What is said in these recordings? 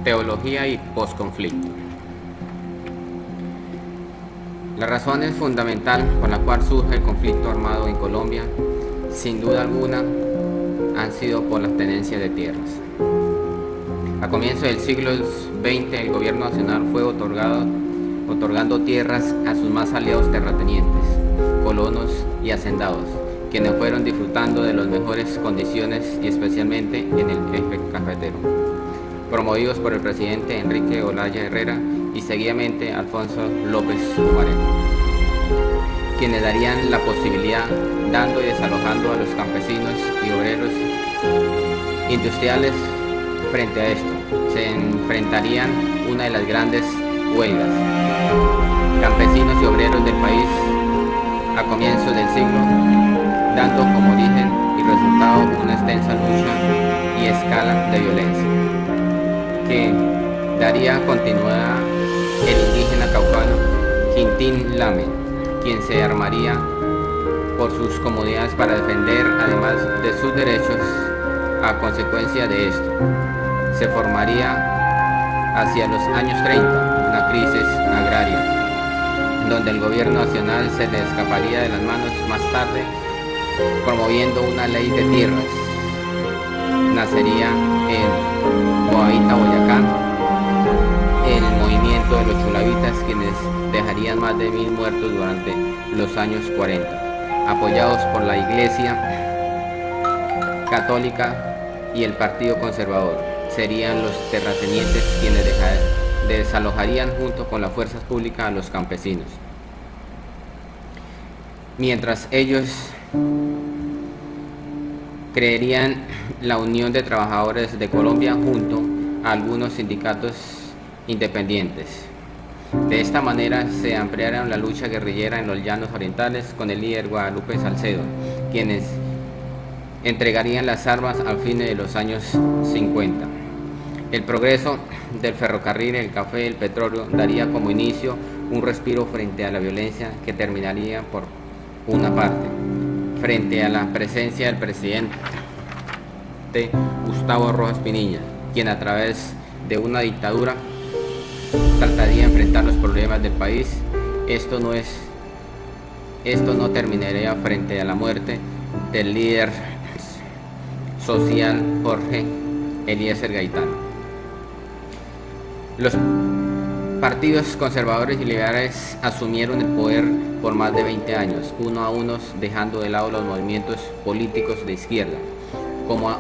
Teología y posconflicto. La razón es fundamental por la cual surge el conflicto armado en Colombia, sin duda alguna, han sido por la tenencia de tierras. A comienzos del siglo XX, el gobierno nacional fue otorgando tierras a sus más aliados terratenientes, colonos y hacendados, quienes fueron disfrutando de las mejores condiciones y especialmente en el eje cafetero, promovidos por el presidente Enrique Olaya Herrera y seguidamente Alfonso López Umarejo, quienes darían la posibilidad, dando y desalojando a los campesinos y obreros industriales. Frente a esto, se enfrentarían una de las grandes huelgas. Campesinos y obreros del país a comienzos del siglo, dando como origen y resultado una extensa lucha y escala de violencia, que daría continuidad el indígena caucano Quintín Lame, quien se armaría por sus comunidades para defender, además de sus derechos. A consecuencia de esto, se formaría hacia los años 30 una crisis agraria, donde el gobierno nacional se le escaparía de las manos más tarde, promoviendo una ley de tierras. Nacería en Boavita, Boyacá, el movimiento de los chulavitas, quienes dejarían más de 1000 muertos durante los años 40, apoyados por la Iglesia Católica y el Partido Conservador. Serían los terratenientes quienes desalojarían junto con las fuerzas públicas a los campesinos, mientras ellos creerían la Unión de Trabajadores de Colombia junto a algunos sindicatos independientes. De esta manera se ampliaron la lucha guerrillera en los llanos orientales con el líder Guadalupe Salcedo, quienes entregarían las armas a fines de los años 50. El progreso del ferrocarril, el café, el petróleo daría como inicio un respiro frente a la violencia que terminaría por una parte, frente a la presencia del presidente Gustavo Rojas Pinilla, quien a través de una dictadura trataría de enfrentar los problemas del país. Esto no terminaría frente a la muerte del líder social Jorge Eliezer Gaitán. Los partidos conservadores y liberales asumieron el poder por más de 20 años, uno a uno, dejando de lado los movimientos políticos de izquierda, como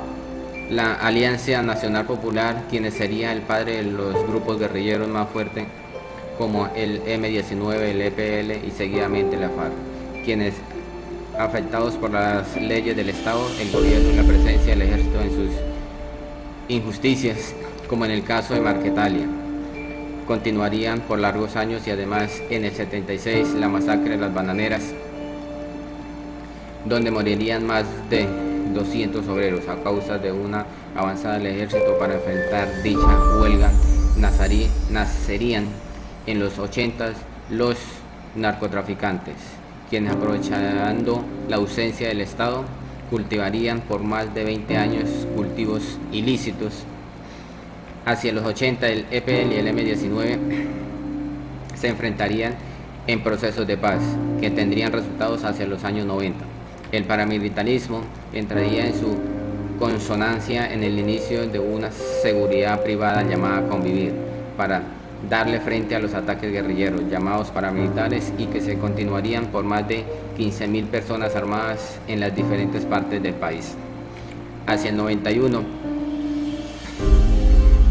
la Alianza Nacional Popular, quienes sería el padre de los grupos guerrilleros más fuertes, como el M-19, el EPL y seguidamente la FARC, quienes, afectados por las leyes del Estado, el gobierno y la presencia del ejército en sus injusticias, como en el caso de Marquetalia, continuarían por largos años. Y además en el 76 la masacre de las bananeras, donde morirían más de 200 obreros a causa de una avanzada del ejército para enfrentar dicha huelga. Nacerían en los 80 los narcotraficantes, quienes, aprovechando la ausencia del Estado, cultivarían por más de 20 años cultivos ilícitos. Hacia los 80 el EPL y el M-19 se enfrentarían en procesos de paz que tendrían resultados hacia los años 90. El paramilitarismo entraría en su consonancia en el inicio de una seguridad privada llamada Convivir, para darle frente a los ataques guerrilleros llamados paramilitares, y que se continuarían por más de 15.000 personas armadas en las diferentes partes del país. Hacia el 91,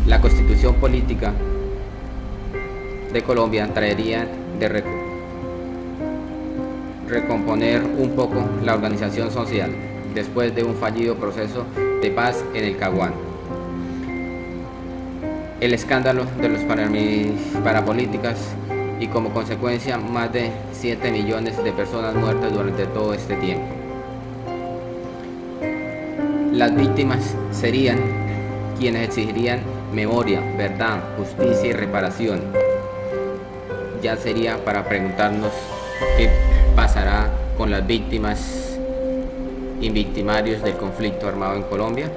la Constitución Política de Colombia traería de recomponer un poco la organización social después de un fallido proceso de paz en el Caguán. El escándalo de los parapolíticas y como consecuencia más de 7 millones de personas muertas durante todo este tiempo. Las víctimas serían quienes exigirían memoria, verdad, justicia y reparación. Ya sería para preguntarnos qué pasará con las víctimas y victimarios del conflicto armado en Colombia.